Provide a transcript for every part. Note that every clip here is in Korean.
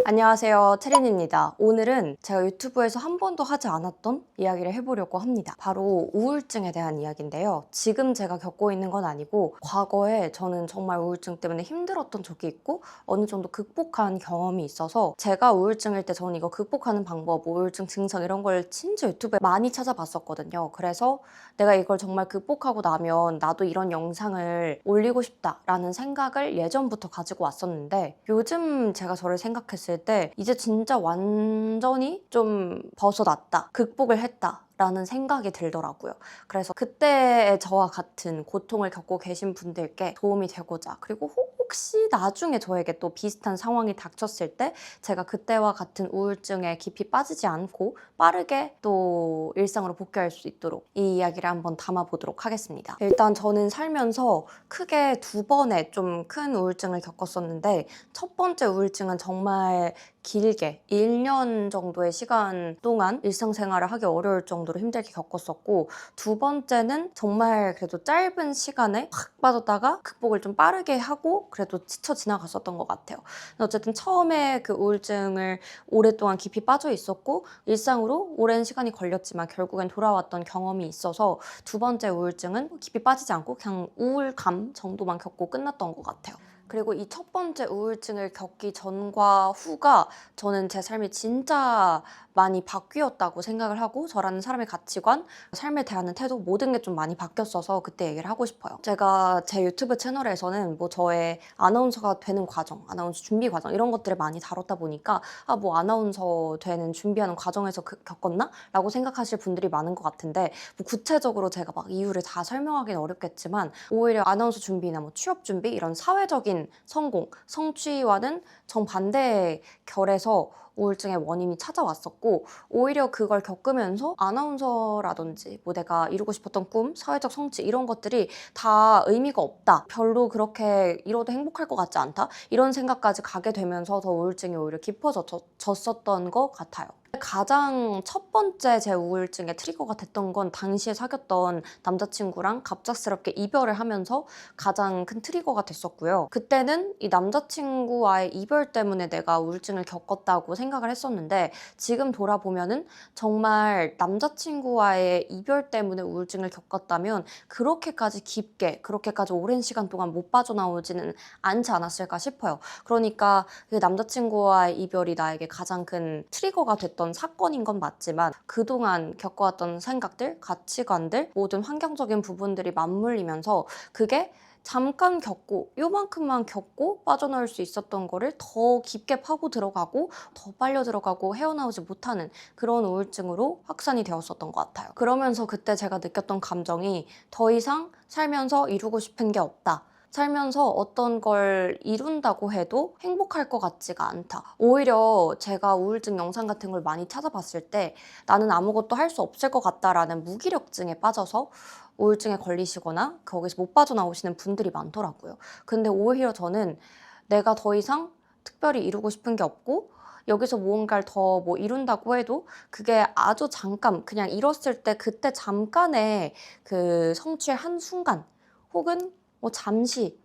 안녕하세요, 채린입니다. 오늘은 제가 유튜브에서 한 번도 하지 않았던 이야기를 해보려고 합니다. 바로 우울증에 대한 이야기인데요. 지금 제가 겪고 있는 건 아니고 과거에 저는 정말 우울증 때문에 힘들었던 적이 있고 어느 정도 극복한 경험이 있어서 제가 우울증일 때 저는 이거 극복하는 방법, 우울증 증상 이런 걸 진짜 유튜브에 많이 찾아봤었거든요. 그래서 내가 이걸 정말 극복하고 나면 나도 이런 영상을 올리고 싶다라는 생각을 예전부터 가지고 왔었는데 요즘 제가 저를 생각했을 때 이제 진짜 완전히 좀 벗어났다, 극복을 했다 라는 생각이 들더라고요. 그래서 그때의 저와 같은 고통을 겪고 계신 분들께 도움이 되고자, 그리고 혹시 나중에 저에게 또 비슷한 상황이 닥쳤을 때 제가 그때와 같은 우울증에 깊이 빠지지 않고 빠르게 또 일상으로 복귀할 수 있도록 이 이야기를 한번 담아보도록 하겠습니다. 일단 저는 살면서 크게 두 번의 좀 큰 우울증을 겪었었는데, 첫 번째 우울증은 정말 길게 1년 정도의 시간 동안 일상생활을 하기 어려울 정도로 힘들게 겪었었고, 두 번째는 정말 그래도 짧은 시간에 확 빠졌다가 극복을 좀 빠르게 하고 그래도 지쳐 지나갔었던 것 같아요. 어쨌든 처음에 그 우울증을 오랫동안 깊이 빠져 있었고 일상으로 오랜 시간이 걸렸지만 결국엔 돌아왔던 경험이 있어서 두 번째 우울증은 깊이 빠지지 않고 그냥 우울감 정도만 겪고 끝났던 것 같아요. 그리고 이 첫 번째 우울증을 겪기 전과 후가 저는 제 삶이 진짜 많이 바뀌었다고 생각을 하고, 저라는 사람의 가치관, 삶에 대하는 태도, 모든 게 좀 많이 바뀌었어서 그때 얘기를 하고 싶어요. 제가 제 유튜브 채널에서는 뭐 저의 아나운서가 되는 과정, 아나운서 준비 과정 이런 것들을 많이 다뤘다 보니까 뭐 아나운서 되는 준비하는 과정에서 겪었나? 라고 생각하실 분들이 많은 것 같은데, 뭐 구체적으로 제가 막 이유를 다 설명하기는 어렵겠지만 오히려 아나운서 준비나 뭐 취업 준비 이런 사회적인 성공, 성취와는 정반대의 결에서 우울증의 원인이 찾아왔었고, 오히려 그걸 겪으면서 아나운서라든지 뭐 내가 이루고 싶었던 꿈, 사회적 성취 이런 것들이 다 의미가 없다, 별로 그렇게 이뤄도 행복할 것 같지 않다, 이런 생각까지 가게 되면서 더 우울증이 오히려 깊어졌었던 것 같아요. 가장 첫 번째 제 우울증의 트리거가 됐던 건 당시에 사귀었던 남자친구랑 갑작스럽게 이별을 하면서 가장 큰 트리거가 됐었고요. 그때는 이 남자친구와의 이별 때문에 내가 우울증을 겪었다고 생각을 했었는데, 지금 돌아보면은 정말 남자친구와의 이별 때문에 우울증을 겪었다면 그렇게까지 깊게, 그렇게까지 오랜 시간 동안 못 빠져나오지는 않지 않았을까 싶어요. 그러니까 그 남자친구와의 이별이 나에게 가장 큰 트리거가 됐던 사건인 건 맞지만, 그동안 겪어왔던 생각들, 가치관들, 모든 환경적인 부분들이 맞물리면서 그게 잠깐 겪고 요만큼만 겪고 빠져나올 수 있었던 거를 더 깊게 파고 들어가고 더 빨려 들어가고 헤어나오지 못하는 그런 우울증으로 확산이 되었었던 것 같아요. 그러면서 그때 제가 느꼈던 감정이 더 이상 살면서 이루고 싶은 게 없다, 살면서 어떤 걸 이룬다고 해도 행복할 것 같지가 않다. 오히려 제가 우울증 영상 같은 걸 많이 찾아봤을 때 나는 아무것도 할 수 없을 것 같다라는 무기력증에 빠져서 우울증에 걸리시거나 거기서 못 빠져나오시는 분들이 많더라고요. 근데 오히려 저는 내가 더 이상 특별히 이루고 싶은 게 없고 여기서 무언가를 더 뭐 이룬다고 해도 그게 아주 잠깐, 그냥 이뤘을 때 그때 잠깐의 그 성취의 한순간, 혹은 뭐 잠시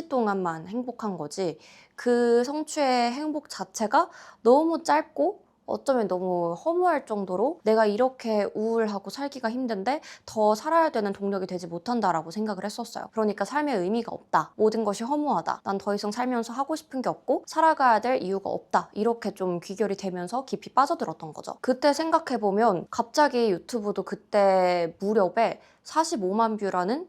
동안만 행복한 거지, 그 성취의 행복 자체가 너무 짧고 어쩌면 너무 허무할 정도로 내가 이렇게 우울하고 살기가 힘든데 더 살아야 되는 동력이 되지 못한다라고 생각을 했었어요. 그러니까 삶의 의미가 없다, 모든 것이 허무하다, 난 더 이상 살면서 하고 싶은 게 없고 살아가야 될 이유가 없다, 이렇게 좀 귀결이 되면서 깊이 빠져들었던 거죠. 그때 생각해보면 갑자기 유튜브도 그때 무렵에 45만 뷰라는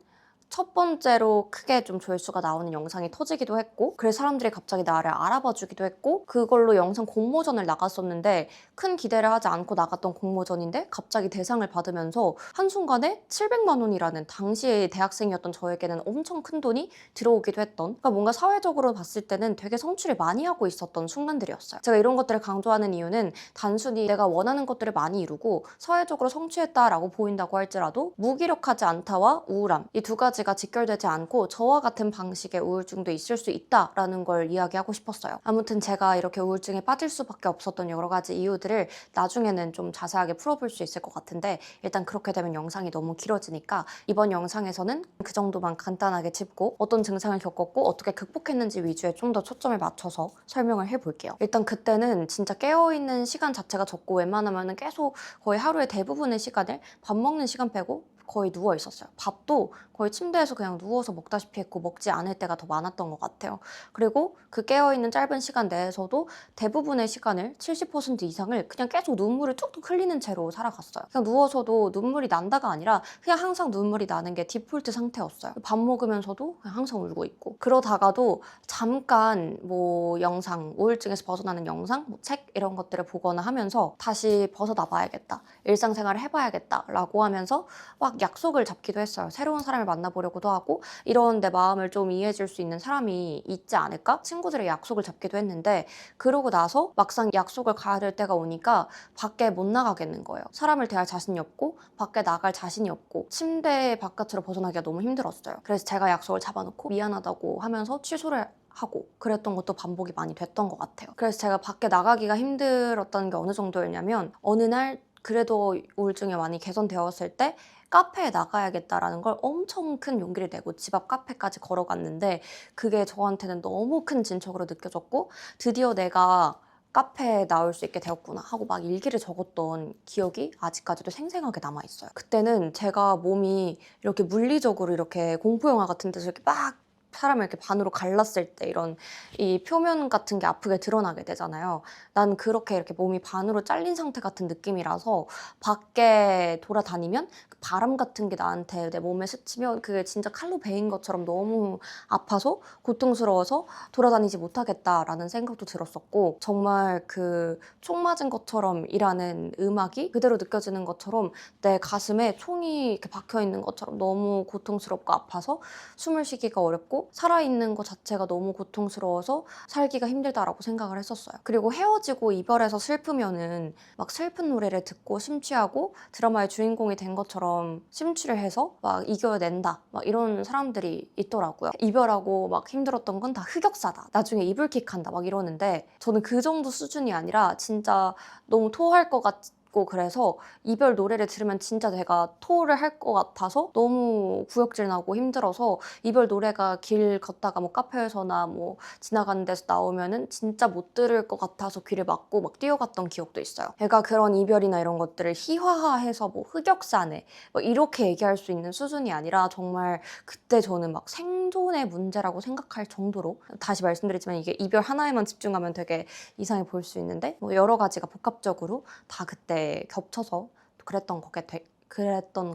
첫 번째로 크게 좀 조회수가 나오는 영상이 터지기도 했고, 그래서 사람들이 갑자기 나를 알아봐 주기도 했고, 그걸로 영상 공모전을 나갔었는데 큰 기대를 하지 않고 나갔던 공모전인데 갑자기 대상을 받으면서 한순간에 700만 원이라는, 당시에 대학생이었던 저에게는 엄청 큰 돈이 들어오기도 했던, 그러니까 뭔가 사회적으로 봤을 때는 되게 성취를 많이 하고 있었던 순간들이었어요. 제가 이런 것들을 강조하는 이유는 단순히 내가 원하는 것들을 많이 이루고 사회적으로 성취했다라고 보인다고 할지라도 무기력하지 않다와 우울함, 이 두 가지 가지가 직결되지 않고 저와 같은 방식의 우울증도 있을 수 있다라는 걸 이야기하고 싶었어요. 아무튼 제가 이렇게 우울증에 빠질 수밖에 없었던 여러 가지 이유들을 나중에는 좀 자세하게 풀어볼 수 있을 것 같은데, 일단 그렇게 되면 영상이 너무 길어지니까 이번 영상에서는 그 정도만 간단하게 짚고 어떤 증상을 겪었고 어떻게 극복했는지 위주에 좀 더 초점을 맞춰서 설명을 해볼게요. 일단 그때는 진짜 깨어있는 시간 자체가 적고 웬만하면 계속 거의 하루의 대부분의 시간을 밥 먹는 시간 빼고 거의 누워 있었어요. 밥도 거의 침대에서 그냥 누워서 먹다시피 했고 먹지 않을 때가 더 많았던 것 같아요. 그리고 그 깨어있는 짧은 시간 내에서도 대부분의 시간을 70% 이상을 그냥 계속 눈물을 툭툭 흘리는 채로 살아갔어요. 그냥 누워서도 눈물이 난다가 아니라 그냥 항상 눈물이 나는 게 디폴트 상태였어요. 밥 먹으면서도 그냥 항상 울고 있고, 그러다가도 잠깐 뭐 영상, 우울증에서 벗어나는 영상, 뭐 책 이런 것들을 보거나 하면서 다시 벗어나 봐야겠다, 일상생활을 해봐야겠다 라고 하면서 막 약속을 잡기도 했어요. 새로운 사람을 만나보려고도 하고, 이런 내 마음을 좀 이해해줄 수 있는 사람이 있지 않을까? 친구들의 약속을 잡기도 했는데, 그러고 나서 막상 약속을 가야 될 때가 오니까 밖에 못 나가겠는 거예요. 사람을 대할 자신이 없고 밖에 나갈 자신이 없고 침대 바깥으로 벗어나기가 너무 힘들었어요. 그래서 제가 약속을 잡아놓고 미안하다고 하면서 취소를 하고 그랬던 것도 반복이 많이 됐던 것 같아요. 그래서 제가 밖에 나가기가 힘들었다는 게 어느 정도였냐면, 어느 날 그래도 우울증이 많이 개선되었을 때 카페에 나가야겠다라는 걸 엄청 큰 용기를 내고 집 앞 카페까지 걸어갔는데, 그게 저한테는 너무 큰 진척으로 느껴졌고, 드디어 내가 카페에 나올 수 있게 되었구나 하고 막 일기를 적었던 기억이 아직까지도 생생하게 남아있어요. 그때는 제가 몸이 이렇게 물리적으로 이렇게 공포영화 같은 데서 이렇게 막 사람을 이렇게 반으로 갈랐을 때 이런 이 표면 같은 게 아프게 드러나게 되잖아요. 난 그렇게 이렇게 몸이 반으로 잘린 상태 같은 느낌이라서 밖에 돌아다니면 그 바람 같은 게 나한테 내 몸에 스치면 그게 진짜 칼로 베인 것처럼 너무 아파서 고통스러워서 돌아다니지 못하겠다라는 생각도 들었었고, 정말 그 총 맞은 것처럼 일하는 음악이 그대로 느껴지는 것처럼 내 가슴에 총이 이렇게 박혀 있는 것처럼 너무 고통스럽고 아파서 숨을 쉬기가 어렵고 살아있는 것 자체가 너무 고통스러워서 살기가 힘들다라고 생각을 했었어요. 그리고 헤어지고 이별해서 슬프면은 막 슬픈 노래를 듣고 심취하고 드라마의 주인공이 된 것처럼 심취를 해서 막 이겨낸다, 막 이런 사람들이 있더라고요. 이별하고 막 힘들었던 건 다 흑역사다, 나중에 이불킥한다 막 이러는데, 저는 그 정도 수준이 아니라 진짜 너무 토할 것 같고, 그래서 이별 노래를 들으면 진짜 내가 토를 할 것 같아서 너무 구역질 나고 힘들어서 이별 노래가 길 걷다가 뭐 카페에서나 뭐 지나가는 데서 나오면은 진짜 못 들을 것 같아서 귀를 막고 막 뛰어갔던 기억도 있어요. 제가 그런 이별이나 이런 것들을 희화화해서 뭐 흑역사네 뭐 이렇게 얘기할 수 있는 수준이 아니라, 정말 그때 저는 막 생존의 문제라고 생각할 정도로, 다시 말씀드리지만 이게 이별 하나에만 집중하면 되게 이상해 보일 수 있는데 뭐 여러 가지가 복합적으로 다 그때 겹쳐서 그랬던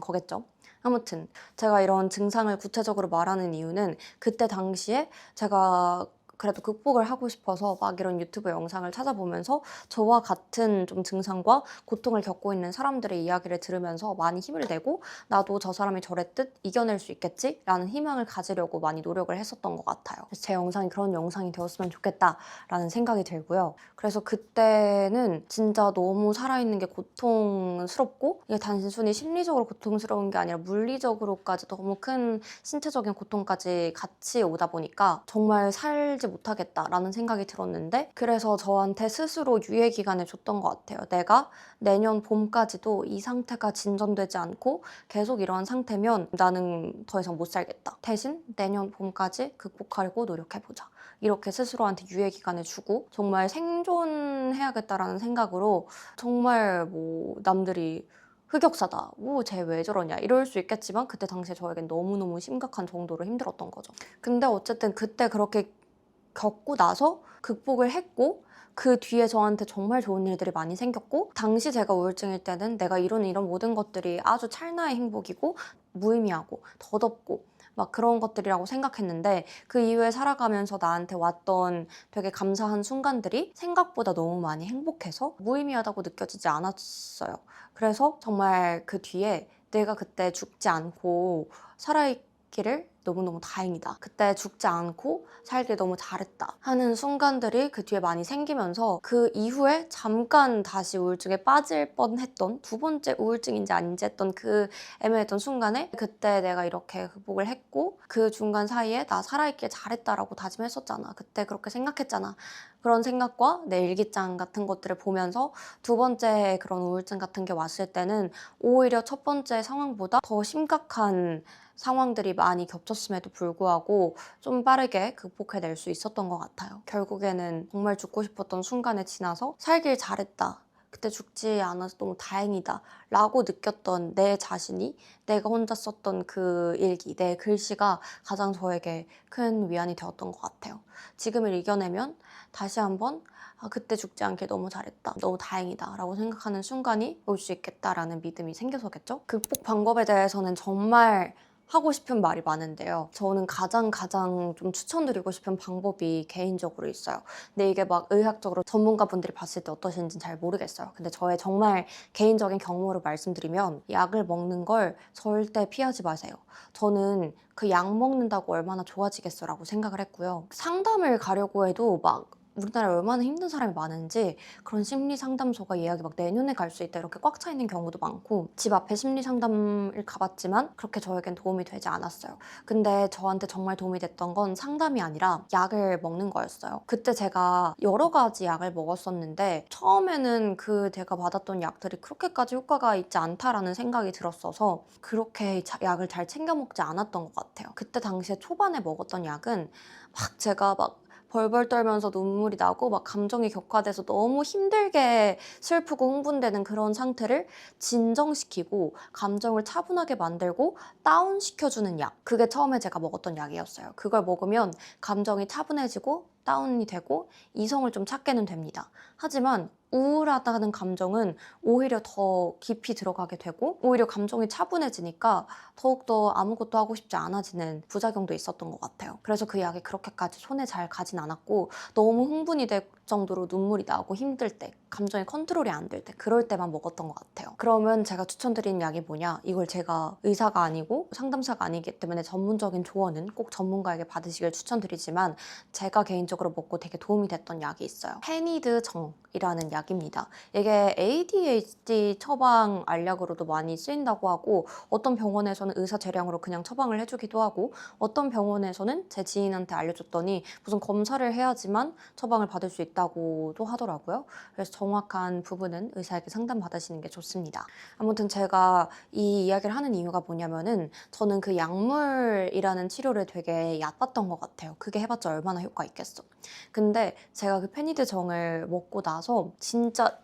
거겠죠. 아무튼 제가 이런 증상을 구체적으로 말하는 이유는, 그때 당시에 제가 그래도 극복을 하고 싶어서 막 이런 유튜브 영상을 찾아보면서 저와 같은 좀 증상과 고통을 겪고 있는 사람들의 이야기를 들으면서 많이 힘을 내고, 나도 저 사람이 저랬듯 이겨낼 수 있겠지라는 희망을 가지려고 많이 노력을 했었던 것 같아요. 그래서 제 영상이 그런 영상이 되었으면 좋겠다라는 생각이 들고요. 그래서 그때는 진짜 너무 살아있는 게 고통스럽고, 이게 단순히 심리적으로 고통스러운 게 아니라 물리적으로까지 너무 큰 신체적인 고통까지 같이 오다 보니까 정말 살지 못하겠다라는 생각이 들었는데, 그래서 저한테 스스로 유예 기간을 줬던 것 같아요. 내가 내년 봄까지도 이 상태가 진전되지 않고 계속 이러한 상태면 나는 더 이상 못 살겠다, 대신 내년 봄까지 극복하려고 노력해보자, 이렇게 스스로한테 유예 기간을 주고 정말 생존해야겠다라는 생각으로, 정말 뭐 남들이 흑역사다, 쟤 왜 저러냐 이럴 수 있겠지만 그때 당시에 저에겐 너무너무 심각한 정도로 힘들었던 거죠. 근데 어쨌든 그때 그렇게 겪고 나서 극복을 했고, 그 뒤에 저한테 정말 좋은 일들이 많이 생겼고, 당시 제가 우울증일 때는 내가 이루는 이런 모든 것들이 아주 찰나의 행복이고 무의미하고 덧없고 막 그런 것들이라고 생각했는데, 그 이후에 살아가면서 나한테 왔던 되게 감사한 순간들이 생각보다 너무 많이 행복해서 무의미하다고 느껴지지 않았어요. 그래서 정말 그 뒤에 내가 그때 죽지 않고 살아있기를 너무너무 다행이다. 그때 죽지 않고 살길 너무 잘했다 하는 순간들이 그 뒤에 많이 생기면서 그 이후에 잠깐 다시 우울증에 빠질 뻔했던 두 번째 우울증인지 아닌지 했던 그 애매했던 순간에 그때 내가 이렇게 극복을 했고 그 중간 사이에 나 살아있길 잘했다라고 다짐했었잖아. 그때 그렇게 생각했잖아. 그런 생각과 내 일기장 같은 것들을 보면서 두 번째 그런 우울증 같은 게 왔을 때는 오히려 첫 번째 상황보다 더 심각한 상황들이 많이 겹쳤음에도 불구하고 좀 빠르게 극복해낼 수 있었던 것 같아요. 결국에는 정말 죽고 싶었던 순간에 지나서 살길 잘했다. 그때 죽지 않아서 너무 다행이다 라고 느꼈던 내 자신이 내가 혼자 썼던 그 일기, 내 글씨가 가장 저에게 큰 위안이 되었던 것 같아요. 지금을 이겨내면 다시 한번 그때 죽지 않길 너무 잘했다, 너무 다행이다 라고 생각하는 순간이 올 수 있겠다라는 믿음이 생겨서겠죠? 극복 방법에 대해서는 정말 하고 싶은 말이 많은데요. 저는 가장 좀 추천드리고 싶은 방법이 개인적으로 있어요. 근데 이게 막 의학적으로 전문가분들이 봤을 때 어떠신지는 잘 모르겠어요. 근데 저의 정말 개인적인 경험으로 말씀드리면 약을 먹는 걸 절대 피하지 마세요. 저는 그 약 먹는다고 얼마나 좋아지겠어라고 생각을 했고요. 상담을 가려고 해도 막 우리나라에 얼마나 힘든 사람이 많은지 그런 심리 상담소가 예약이 막 내년에 갈 수 있다 이렇게 꽉 차 있는 경우도 많고 집 앞에 심리 상담을 가봤지만 그렇게 저에겐 도움이 되지 않았어요. 근데 저한테 정말 도움이 됐던 건 상담이 아니라 약을 먹는 거였어요. 그때 제가 여러 가지 약을 먹었었는데 처음에는 그 제가 받았던 약들이 그렇게까지 효과가 있지 않다라는 생각이 들었어서 그렇게 약을 잘 챙겨 먹지 않았던 것 같아요. 그때 당시에 초반에 먹었던 약은 막 제가 막 벌벌 떨면서 눈물이 나고 막 감정이 격화돼서 너무 힘들게 슬프고 흥분되는 그런 상태를 진정시키고 감정을 차분하게 만들고 다운시켜주는 약. 그게 처음에 제가 먹었던 약이었어요. 그걸 먹으면 감정이 차분해지고 다운이 되고 이성을 좀 찾게는 됩니다. 하지만 우울하다는 감정은 오히려 더 깊이 들어가게 되고 오히려 감정이 차분해지니까 더욱더 아무것도 하고 싶지 않아지는 부작용도 있었던 것 같아요. 그래서 그 약이 그렇게까지 손에 잘 가진 않았고 너무 흥분이 될 정도로 눈물이 나고 힘들 때 감정이 컨트롤이 안 될 때 그럴 때만 먹었던 것 같아요. 그러면 제가 추천드리는 약이 뭐냐? 이걸 제가 의사가 아니고 상담사가 아니기 때문에 전문적인 조언은 꼭 전문가에게 받으시길 추천드리지만 제가 개인적으로 먹고 되게 도움이 됐던 약이 있어요. 페니드 정이라는 약입니다. 이게 ADHD 처방 알약으로도 많이 쓰인다고 하고 어떤 병원에서는 의사 재량으로 그냥 처방을 해주기도 하고 어떤 병원에서는 제 지인한테 알려줬더니 무슨 검사를 해야지만 처방을 받을 수 있다고도 하더라고요. 그래서 정확한 부분은 의사에게 상담받으시는 게 좋습니다. 아무튼 제가 이 이야기를 하는 이유가 뭐냐면은 저는 그 약물이라는 치료를 되게 얕봤던 것 같아요. 그게 해봤자 얼마나 효과 있겠어. 근데 제가 그 페니드 정을 먹고 나서 진짜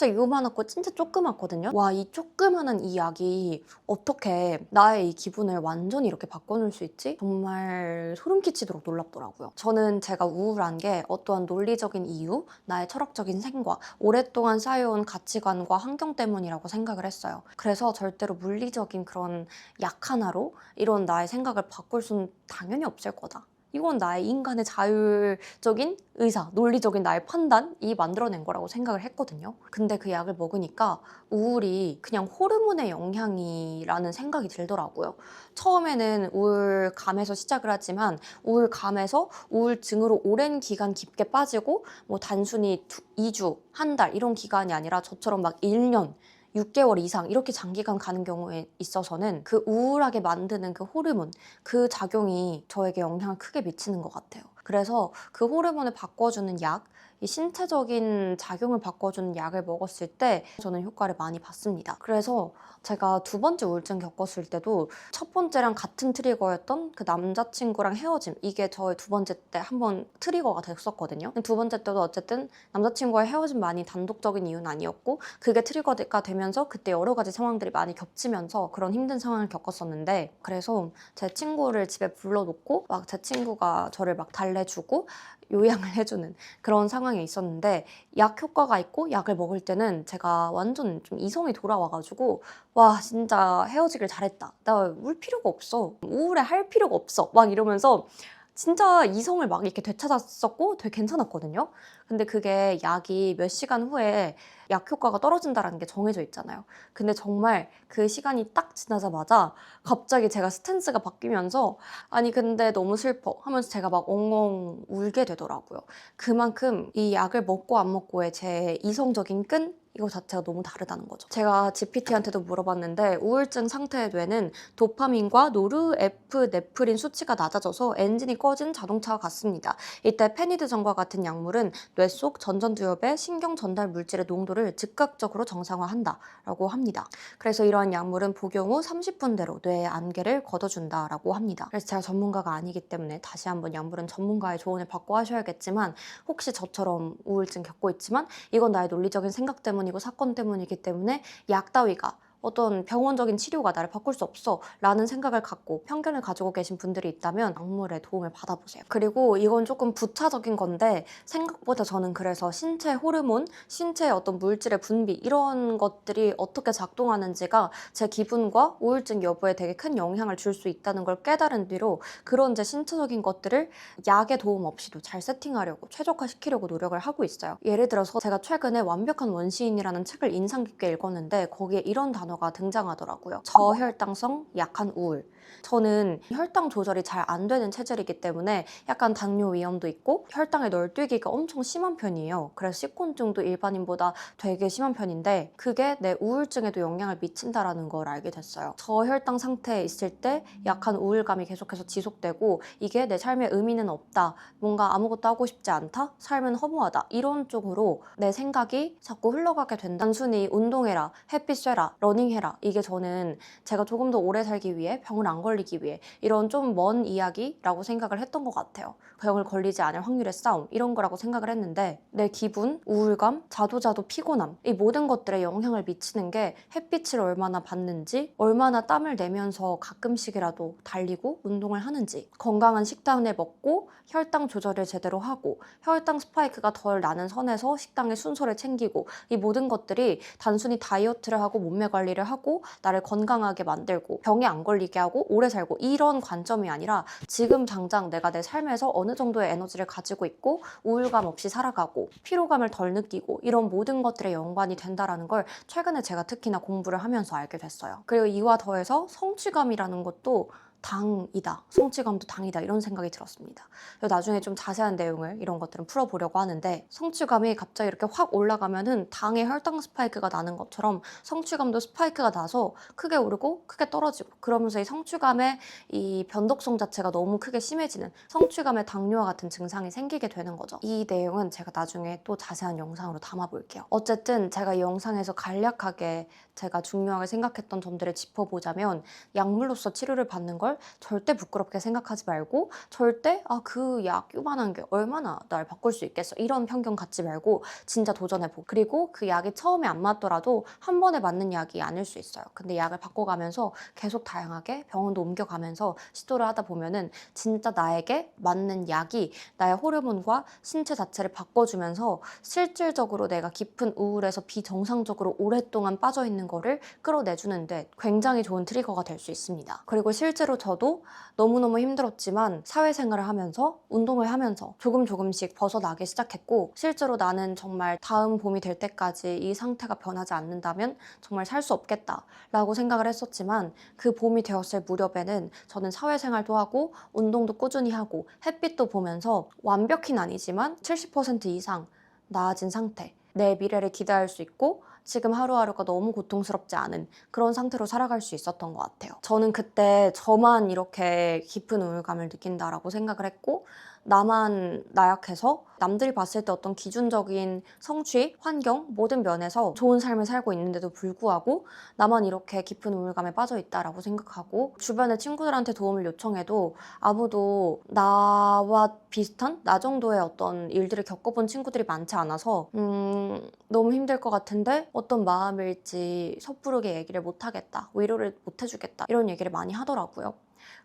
요만하고 진짜 조그맣거든요. 와, 이 조그만한 이 약이 어떻게 나의 이 기분을 완전히 이렇게 바꿔놓을 수 있지? 정말 소름 끼치도록 놀랍더라고요. 저는 제가 우울한 게 어떠한 논리적인 이유, 나의 철학적인 생각, 오랫동안 쌓여온 가치관과 환경 때문이라고 생각을 했어요. 그래서 절대로 물리적인 그런 약 하나로 이런 나의 생각을 바꿀 수는 당연히 없을 거다. 이건 나의 인간의 자율적인 의사, 논리적인 나의 판단이 만들어낸 거라고 생각을 했거든요. 근데 그 약을 먹으니까 우울이 그냥 호르몬의 영향이라는 생각이 들더라고요. 처음에는 우울감에서 시작을 하지만 우울감에서 우울증으로 오랜 기간 깊게 빠지고 뭐 단순히 2주, 한 달 이런 기간이 아니라 저처럼 막 1년, 6개월 이상 이렇게 장기간 가는 경우에 있어서는 그 우울하게 만드는 그 호르몬, 그 작용이 저에게 영향을 크게 미치는 것 같아요. 그래서 그 호르몬을 바꿔주는 약, 이 신체적인 작용을 바꿔주는 약을 먹었을 때 저는 효과를 많이 봤습니다. 그래서 제가 두 번째 우울증 겪었을 때도 첫 번째랑 같은 트리거였던 그 남자친구랑 헤어짐, 이게 저의 두 번째 때 한번 트리거가 됐었거든요. 두 번째 때도 어쨌든 남자친구와 헤어짐만이 단독적인 이유는 아니었고 그게 트리거가 되면서 그때 여러 가지 상황들이 많이 겹치면서 그런 힘든 상황을 겪었었는데 그래서 제 친구를 집에 불러놓고 막 제 친구가 저를 막 달래주고 요양을 해주는 그런 상황이 있었는데 약 효과가 있고 약을 먹을 때는 제가 완전 좀 이성이 돌아와가지고 와, 진짜 헤어지길 잘했다. 나 울 필요가 없어. 우울해 할 필요가 없어. 막 이러면서 진짜 이성을 막 이렇게 되찾았었고 되게 괜찮았거든요. 근데 그게 약이 몇 시간 후에 약 효과가 떨어진다는 게 정해져 있잖아요. 근데 정말 그 시간이 딱 지나자마자 갑자기 제가 스탠스가 바뀌면서 아니 근데 너무 슬퍼 하면서 제가 막 엉엉 울게 되더라고요. 그만큼 이 약을 먹고 안 먹고의 제 이성적인 끈? 이거 자체가 너무 다르다는 거죠. 제가 GPT한테도 물어봤는데 우울증 상태의 뇌는 도파민과 노르에프네프린 수치가 낮아져서 엔진이 꺼진 자동차와 같습니다. 이때 페니드전과 같은 약물은 뇌 속 전전두엽의 신경 전달 물질의 농도를 즉각적으로 정상화한다라고 합니다. 그래서 이러한 약물은 복용 후 30분대로 뇌의 안개를 걷어준다라고 합니다. 그래서 제가 전문가가 아니기 때문에 다시 한번 약물은 전문가의 조언을 받고 하셔야겠지만 혹시 저처럼 우울증 겪고 있지만 이건 나의 논리적인 생각 때문이고 사건 때문이기 때문에 약 따위가 어떤 병원적인 치료가 나를 바꿀 수 없어 라는 생각을 갖고 편견을 가지고 계신 분들이 있다면 약물의 도움을 받아보세요. 그리고 이건 조금 부차적인 건데 생각보다 저는 그래서 신체 호르몬, 신체의 어떤 물질의 분비 이런 것들이 어떻게 작동하는지가 제 기분과 우울증 여부에 되게 큰 영향을 줄 수 있다는 걸 깨달은 뒤로 그런 제 신체적인 것들을 약의 도움 없이도 잘 세팅하려고 최적화시키려고 노력을 하고 있어요. 예를 들어서 제가 최근에 완벽한 원시인이라는 책을 인상 깊게 읽었는데 거기에 이런 단어가 등장하더라고요. 저혈당성 약한 우울. 저는 혈당 조절이 잘 안 되는 체질이기 때문에 약간 당뇨 위험도 있고 혈당의 널뛰기가 엄청 심한 편이에요. 그래서 식곤증도 일반인보다 되게 심한 편인데 그게 내 우울증에도 영향을 미친다라는 걸 알게 됐어요. 저혈당 상태에 있을 때 약한 우울감이 계속해서 지속되고 이게 내 삶에 의미는 없다. 뭔가 아무것도 하고 싶지 않다. 삶은 허무하다. 이런 쪽으로 내 생각이 자꾸 흘러가게 된다. 단순히 운동해라, 햇빛 쐬라, 러닝해라. 이게 저는 제가 조금 더 오래 살기 위해 병을 안 걸리기 위해 이런 좀 먼 이야기라고 생각을 했던 것 같아요. 병을 걸리지 않을 확률의 싸움 이런 거라고 생각을 했는데 내 기분, 우울감, 자도자도 피곤함 이 모든 것들에 영향을 미치는 게 햇빛을 얼마나 받는지 얼마나 땀을 내면서 가끔씩이라도 달리고 운동을 하는지 건강한 식단을 먹고 혈당 조절을 제대로 하고 혈당 스파이크가 덜 나는 선에서 식당의 순서를 챙기고 이 모든 것들이 단순히 다이어트를 하고 몸매 관리를 하고 나를 건강하게 만들고 병에 안 걸리게 하고 오래 살고 이런 관점이 아니라 지금 당장 내가 내 삶에서 어느 정도의 에너지를 가지고 있고 우울감 없이 살아가고 피로감을 덜 느끼고 이런 모든 것들에 연관이 된다라는 걸 최근에 제가 특히나 공부를 하면서 알게 됐어요. 그리고 이와 더해서 성취감이라는 것도 당이다. 성취감도 당이다. 이런 생각이 들었습니다. 나중에 좀 자세한 내용을 이런 것들은 풀어보려고 하는데 성취감이 갑자기 이렇게 확 올라가면은 당의 혈당 스파이크가 나는 것처럼 성취감도 스파이크가 나서 크게 오르고 크게 떨어지고 그러면서 이 성취감의 이 변덕성 자체가 너무 크게 심해지는 성취감의 당뇨와 같은 증상이 생기게 되는 거죠. 이 내용은 제가 나중에 또 자세한 영상으로 담아볼게요. 어쨌든 제가 이 영상에서 간략하게 제가 중요하게 생각했던 점들을 짚어보자면 약물로서 치료를 받는 걸 절대 부끄럽게 생각하지 말고 절대 그 약 요만한 게 얼마나 날 바꿀 수 있겠어 이런 편견 갖지 말고 진짜 도전해보고 그리고 그 약이 처음에 안 맞더라도 한 번에 맞는 약이 아닐 수 있어요. 근데 약을 바꿔가면서 계속 다양하게 병원도 옮겨가면서 시도를 하다 보면은 진짜 나에게 맞는 약이 나의 호르몬과 신체 자체를 바꿔주면서 실질적으로 내가 깊은 우울에서 비정상적으로 오랫동안 빠져있는 거를 끌어내주는데 굉장히 좋은 트리거가 될 수 있습니다. 그리고 실제로 저도 너무너무 힘들었지만 사회생활을 하면서 운동을 하면서 조금씩 벗어나기 시작했고 실제로 나는 정말 다음 봄이 될 때까지 이 상태가 변하지 않는다면 정말 살 수 없겠다 라고 생각을 했었지만 그 봄이 되었을 무렵에는 저는 사회생활도 하고 운동도 꾸준히 하고 햇빛도 보면서 완벽히는 아니지만 70% 이상 나아진 상태 내 미래를 기대할 수 있고 지금 하루하루가 너무 고통스럽지 않은 그런 상태로 살아갈 수 있었던 것 같아요. 저는 그때 저만 이렇게 깊은 우울감을 느낀다라고 생각을 했고 나만 나약해서 남들이 봤을 때 어떤 기준적인 성취, 환경, 모든 면에서 좋은 삶을 살고 있는데도 불구하고 나만 이렇게 깊은 우울감에 빠져 있다라고 생각하고 주변의 친구들한테 도움을 요청해도 아무도 나와 비슷한 나 정도의 어떤 일들을 겪어본 친구들이 많지 않아서 너무 힘들 것 같은데 어떤 마음일지 섣부르게 얘기를 못하겠다, 위로를 못 해주겠다 이런 얘기를 많이 하더라고요.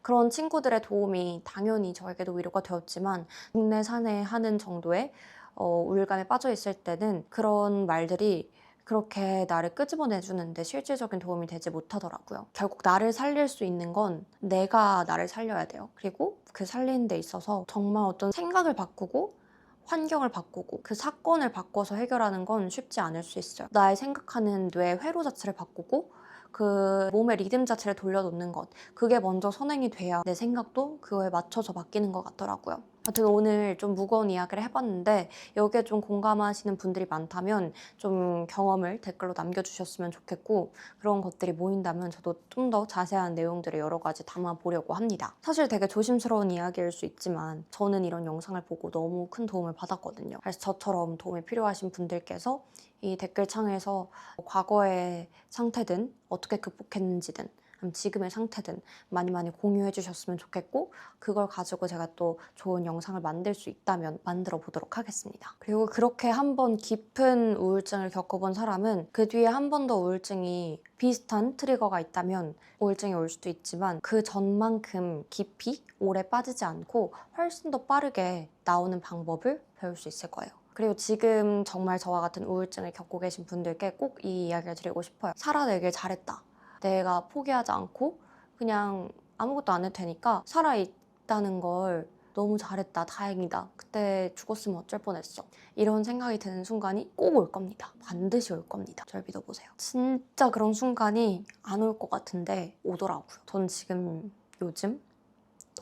그런 친구들의 도움이 당연히 저에게도 위로가 되었지만 국내 사내 하는 정도의 우울감에 빠져 있을 때는 그런 말들이 그렇게 나를 끄집어내주는데 실질적인 도움이 되지 못하더라고요. 결국 나를 살릴 수 있는 건 내가 나를 살려야 돼요. 그리고 그 살리는 데 있어서 정말 어떤 생각을 바꾸고 환경을 바꾸고 그 사건을 바꿔서 해결하는 건 쉽지 않을 수 있어요. 나의 생각하는 뇌 회로 자체를 바꾸고 그 몸의 리듬 자체를 돌려놓는 것, 그게 먼저 선행이 돼야 내 생각도 그거에 맞춰서 바뀌는 것 같더라고요. 하여튼 오늘 좀 무거운 이야기를 해봤는데 여기에 좀 공감하시는 분들이 많다면 좀 경험을 댓글로 남겨주셨으면 좋겠고, 그런 것들이 모인다면 저도 좀 더 자세한 내용들을 여러 가지 담아보려고 합니다. 사실 되게 조심스러운 이야기일 수 있지만 저는 이런 영상을 보고 너무 큰 도움을 받았거든요. 그래서 저처럼 도움이 필요하신 분들께서 이 댓글창에서 과거의 상태든 어떻게 극복했는지든 지금의 상태든 많이 많이 공유해 주셨으면 좋겠고, 그걸 가지고 제가 또 좋은 영상을 만들 수 있다면 만들어 보도록 하겠습니다. 그리고 그렇게 한번 깊은 우울증을 겪어본 사람은 그 뒤에 한 번 더 우울증이 비슷한 트리거가 있다면 우울증이 올 수도 있지만 그 전만큼 깊이 오래 빠지지 않고 훨씬 더 빠르게 나오는 방법을 배울 수 있을 거예요. 그리고 지금 정말 저와 같은 우울증을 겪고 계신 분들께 꼭 이 이야기를 드리고 싶어요. 살아내길 잘했다. 내가 포기하지 않고 그냥 아무것도 안 해도 되니까 살아있다는 걸 너무 잘했다. 다행이다. 그때 죽었으면 어쩔 뻔했어. 이런 생각이 드는 순간이 꼭 올 겁니다. 반드시 올 겁니다. 절 믿어보세요. 진짜 그런 순간이 안 올 것 같은데 오더라고요. 전 지금 요즘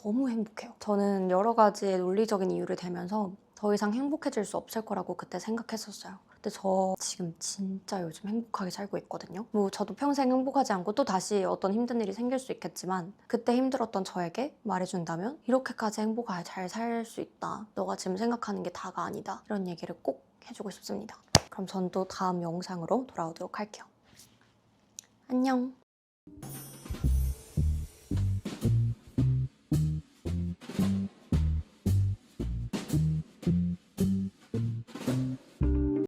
너무 행복해요. 저는 여러 가지 논리적인 이유를 대면서 더 이상 행복해질 수 없을 거라고 그때 생각했었어요. 근데 저 지금 진짜 요즘 행복하게 살고 있거든요. 뭐 저도 평생 행복하지 않고 또 다시 어떤 힘든 일이 생길 수 있겠지만 그때 힘들었던 저에게 말해준다면 이렇게까지 행복하게 잘 살 수 있다. 너가 지금 생각하는 게 다가 아니다. 이런 얘기를 꼭 해주고 싶습니다. 그럼 전 또 다음 영상으로 돌아오도록 할게요. 안녕.